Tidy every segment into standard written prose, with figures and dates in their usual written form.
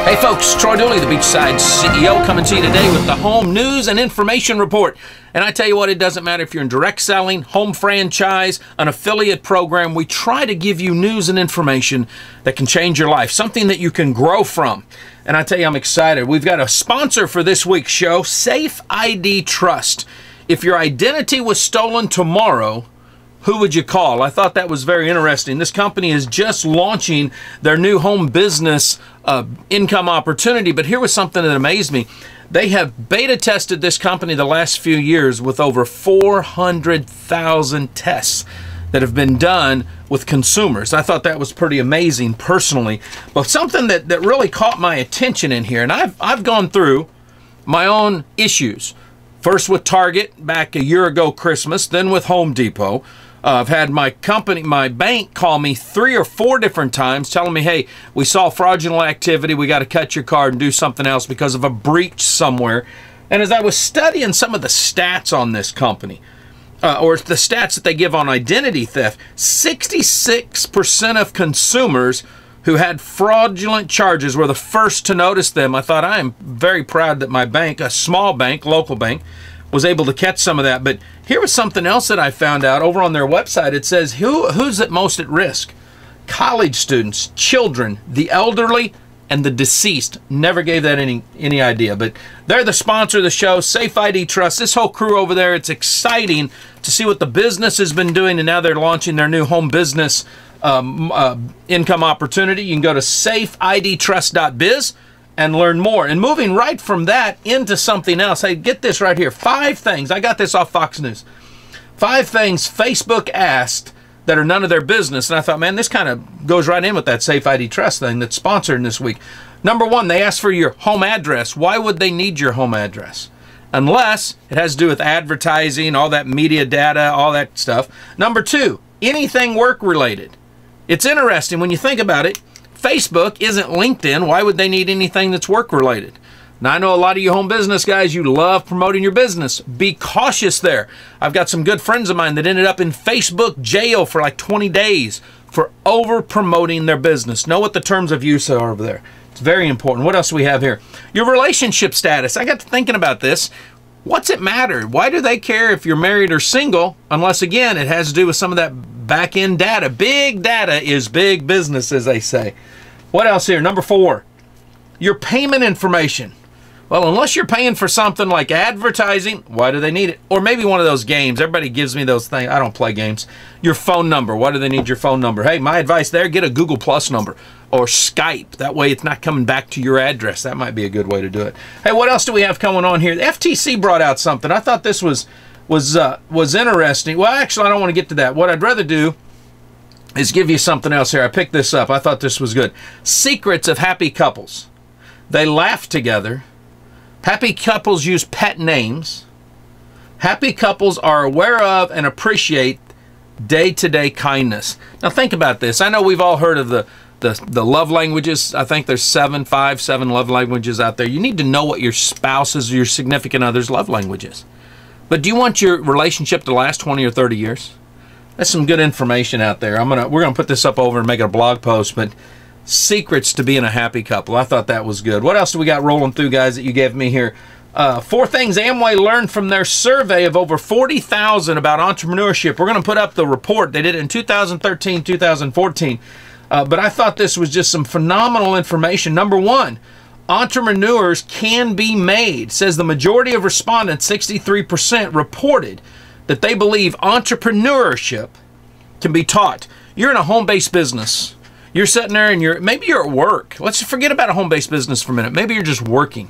Hey folks, Troy Dooley, the Beachside CEO, coming to you today with the Home News and Information Report. And I tell you what, it doesn't matter if you're in direct selling, home franchise, an affiliate program. We try to give you news and information that can change your life, something that you can grow from. And I tell you, I'm excited. We've got a sponsor for this week's show, Safe ID Trust. If your identity was stolen tomorrow, who would you call? I thought that was very interesting. This company is just launching their new home business income opportunity, but here was something that amazed me. They have beta tested this company the last few years with over 400,000 tests that have been done with consumers. I thought that was pretty amazing personally, but something that really caught my attention in here, and I've gone through my own issues. First with Target back a year ago Christmas, then with Home Depot. I've had my bank call me 3 or 4 different times telling me, hey, we saw fraudulent activity, we got to cut your card and do something else because of a breach somewhere. And as I was studying some of the stats on this company, or the stats that they give on identity theft, 66% of consumers who had fraudulent charges were the first to notice them. I thought, I am very proud that my bank, a small bank, local bank, was able to catch some of that. But here was something else that I found out over on their website. It says who's at most at risk? College students, children, the elderly, and the deceased. Never gave that any idea. But they're the sponsor of the show, Safe ID Trust. This whole crew over there, it's exciting to see what the business has been doing, and now they're launching their new home business income opportunity. You can go to safeidtrust.biz and learn more. And moving right from that into something else, hey, get this right here. 5 things, I got this off Fox News. 5 things Facebook asked that are none of their business. And I thought, man, this kind of goes right in with that Safe ID Trust thing that's sponsored this week. Number 1, they asked for your home address. Why would they need your home address? Unless it has to do with advertising, all that media data, all that stuff. Number 2, anything work related. It's interesting when you think about it. Facebook isn't LinkedIn. Why would they need anything that's work-related? Now, I know a lot of you home business guys, you love promoting your business. Be cautious there. I've got some good friends of mine that ended up in Facebook jail for like 20 days for over-promoting their business. Know what the terms of use are over there. It's very important. What else do we have here? Your relationship status. I got to thinking about this. What's it matter? Why do they care if you're married or single? Unless, again, it has to do with some of that back-end data. Big data is big business, as they say. What else here? Number 4, your payment information. Well, unless you're paying for something like advertising, why do they need it? Or maybe one of those games. Everybody gives me those things. I don't play games. Your phone number. Why do they need your phone number? Hey, my advice there, get a Google Plus number or Skype. That way it's not coming back to your address. That might be a good way to do it. Hey, what else do we have going on here? The FTC brought out something. I thought this was interesting. Well, actually, I don't want to get to that. What I'd rather do is give you something else here. I picked this up. I thought this was good. Secrets of happy couples. They laugh together. Happy couples use pet names. Happy couples are aware of and appreciate day-to-day kindness. Now think about this. I know we've all heard of the love languages. I think there's 7 love languages out there. You need to know what your spouse's or your significant other's love language is. But do you want your relationship to last 20 or 30 years? That's some good information out there. We're gonna put this up over and make it a blog post, but secrets to being a happy couple. I thought that was good. What else do we got rolling through, guys, that you gave me here? 4 things Amway learned from their survey of over 40,000 about entrepreneurship. We're gonna put up the report. They did it in 2013, 2014. But I thought this was just some phenomenal information. Number 1, entrepreneurs can be made. Says the majority of respondents, 63%, reported that they believe entrepreneurship can be taught. You're in a home-based business. You're sitting there and maybe you're at work. Let's forget about a home-based business for a minute. Maybe you're just working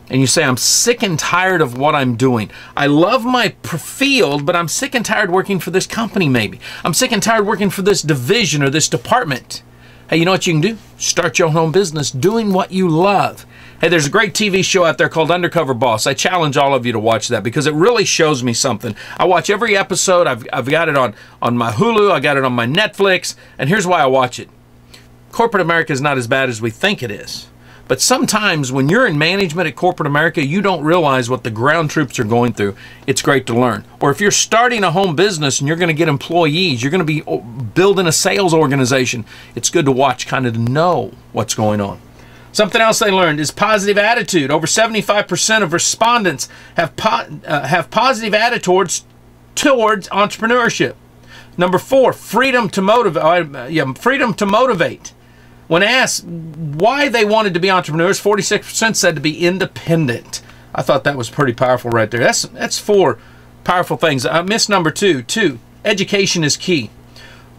and you say, I'm sick and tired of what I'm doing. I love my field, but I'm sick and tired working for this company maybe. I'm sick and tired working for this division or this department. Hey, you know what you can do? Start your own home business doing what you love. Hey, there's a great TV show out there called Undercover Boss. I challenge all of you to watch that because it really shows me something. I watch every episode. I've got it on my Hulu. I got it on my Netflix. And here's why I watch it. Corporate America is not as bad as we think it is. But sometimes when you're in management at corporate America, you don't realize what the ground troops are going through. It's great to learn. Or if you're starting a home business and you're going to get employees, you're going to be building a sales organization, it's good to watch, kind of to know what's going on. Something else they learned is positive attitude. Over 75% of respondents have positive attitudes towards entrepreneurship. Number 4, freedom to motivate. Freedom to motivate. When asked why they wanted to be entrepreneurs, 46% said to be independent. I thought that was pretty powerful right there. That's 4 powerful things. I missed number 2. 2, education is key.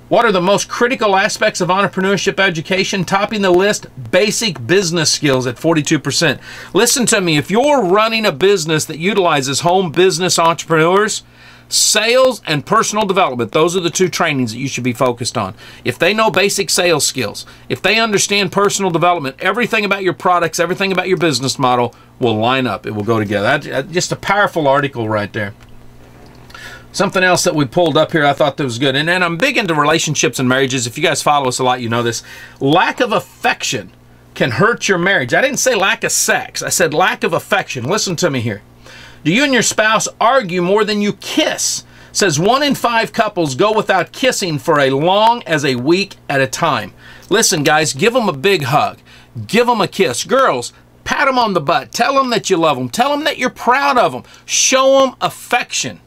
What are the most critical aspects of entrepreneurship education? Topping the list, basic business skills at 42%. Listen to me, if you're running a business that utilizes home business entrepreneurs, sales and personal development, those are the 2 trainings that you should be focused on. If they know basic sales skills, if they understand personal development, everything about your products, everything about your business model will line up. It will go together. Just a powerful article right there. Something else that we pulled up here I thought that was good. And I'm big into relationships and marriages. If you guys follow us a lot, you know this. Lack of affection can hurt your marriage. I didn't say lack of sex. I said lack of affection. Listen to me here. Do you and your spouse argue more than you kiss? It says 1 in 5 couples go without kissing for as long as a week at a time. Listen, guys, give them a big hug. Give them a kiss. Girls, pat them on the butt. Tell them that you love them. Tell them that you're proud of them. Show them affection.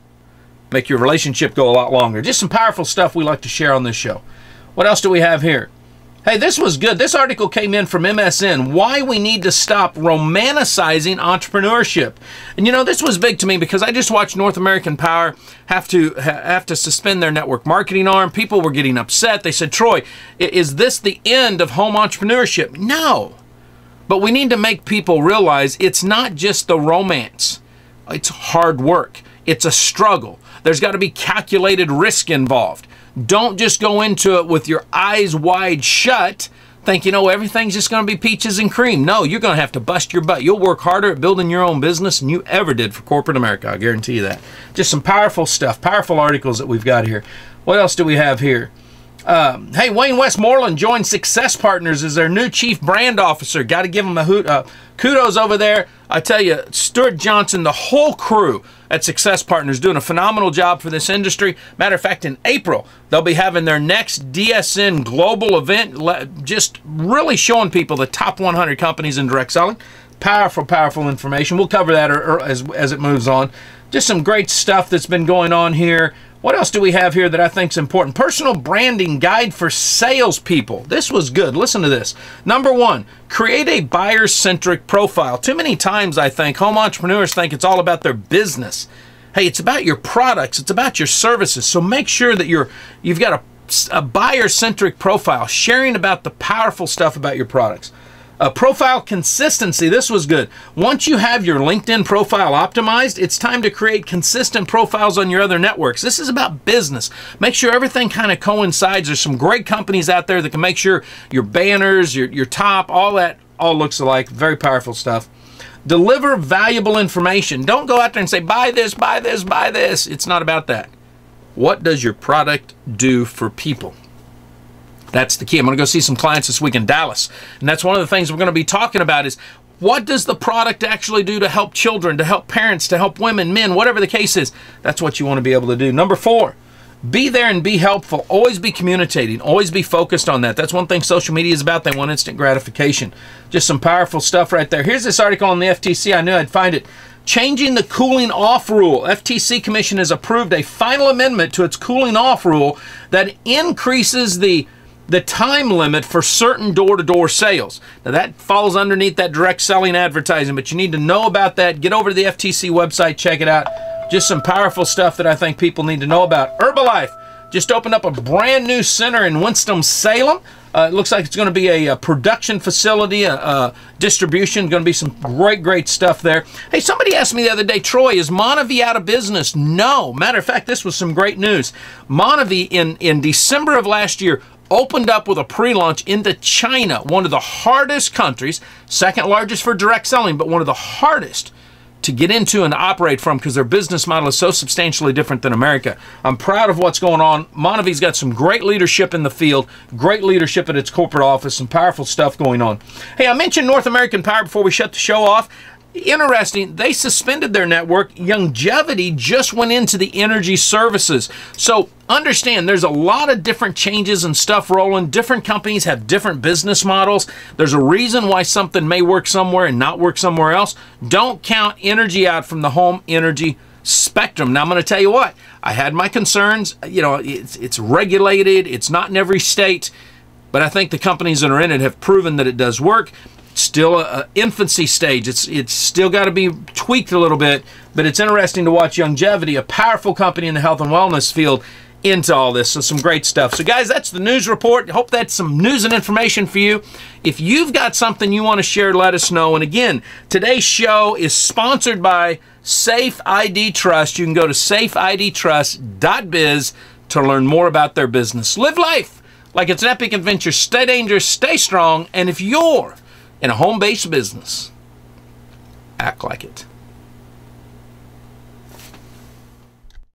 Make your relationship go a lot longer. Just some powerful stuff we like to share on this show. What else do we have here? Hey, this was good. This article came in from MSN. Why we need to stop romanticizing entrepreneurship. And you know, this was big to me because I just watched North American Power have to suspend their network marketing arm. People were getting upset. They said, Troy, is this the end of home entrepreneurship? No. But we need to make people realize it's not just the romance. It's hard work. It's a struggle. There's got to be calculated risk involved. Don't just go into it with your eyes wide shut, think, you know, everything's just going to be peaches and cream. No, you're going to have to bust your butt. You'll work harder at building your own business than you ever did for corporate America. I guarantee you that. Just some powerful stuff, powerful articles that we've got here. What else do we have here? Hey, Wayne Westmoreland joined Success Partners as their new Chief Brand Officer. Got to give him a kudos over there. I tell you, Stuart Johnson, the whole crew at Success Partners doing a phenomenal job for this industry. Matter of fact, in April, they'll be having their next DSN global event, just really showing people the top 100 companies in direct selling. Powerful, powerful information. We'll cover that as it moves on. Just some great stuff that's been going on here. What else do we have here that I think is important? Personal branding guide for salespeople. This was good. Listen to this. Number 1, create a buyer-centric profile. Too many times, I think, home entrepreneurs think it's all about their business. Hey, it's about your products. It's about your services. So make sure that you've got a buyer-centric profile, sharing about the powerful stuff about your products. Profile consistency. This was good. Once you have your LinkedIn profile optimized, it's time to create consistent profiles on your other networks. This is about business. Make sure everything kind of coincides. There's some great companies out there that can make sure your banners, your top, all that all looks alike. Very powerful stuff. Deliver valuable information. Don't go out there and say, buy this, buy this, buy this. It's not about that. What does your product do for people? That's the key. I'm going to go see some clients this week in Dallas. And that's one of the things we're going to be talking about is what does the product actually do to help children, to help parents, to help women, men, whatever the case is. That's what you want to be able to do. Number 4, be there and be helpful. Always be communicating. Always be focused on that. That's one thing social media is about. They want instant gratification. Just some powerful stuff right there. Here's this article on the FTC. I knew I'd find it. Changing the cooling off rule. FTC Commission has approved a final amendment to its cooling off rule that increases the time limit for certain door-to-door sales. Now that falls underneath that direct selling advertising, but you need to know about that. Get over to the FTC website, check it out. Just some powerful stuff that I think people need to know about. Herbalife just opened up a brand new center in Winston-Salem. It looks like it's going to be a production facility, distribution, going to be some great stuff there. Hey, somebody asked me the other day, Troy, is Monavie out of business? No. Matter of fact, this was some great news. Monavie in December of last year opened up with a pre-launch into China, one of the hardest countries, second largest for direct selling, but one of the hardest to get into and operate from because their business model is so substantially different than America. I'm proud of what's going on. Monavie's got some great leadership in the field, great leadership at its corporate office, some powerful stuff going on. Hey, I mentioned North American Power before we shut the show off. Interesting, they suspended their network. Longevity just went into the energy services. So understand, there's a lot of different changes and stuff rolling. Different companies have different business models. There's a reason why something may work somewhere and not work somewhere else. Don't count energy out from the home energy spectrum. Now, I'm going to tell you what, I had my concerns. You know, it's regulated. It's not in every state. But I think the companies that are in it have proven that it does work. Still an infancy stage. It's still got to be tweaked a little bit, but it's interesting to watch Longevity, a powerful company in the health and wellness field, into all this. So some great stuff. So guys, that's the news report. Hope that's some news and information for you. If you've got something you want to share, let us know. And again, today's show is sponsored by Safe ID Trust. You can go to safeidtrust.biz to learn more about their business. Live life like it's an epic adventure. Stay dangerous, stay strong, and if you're in a home-based business, act like it.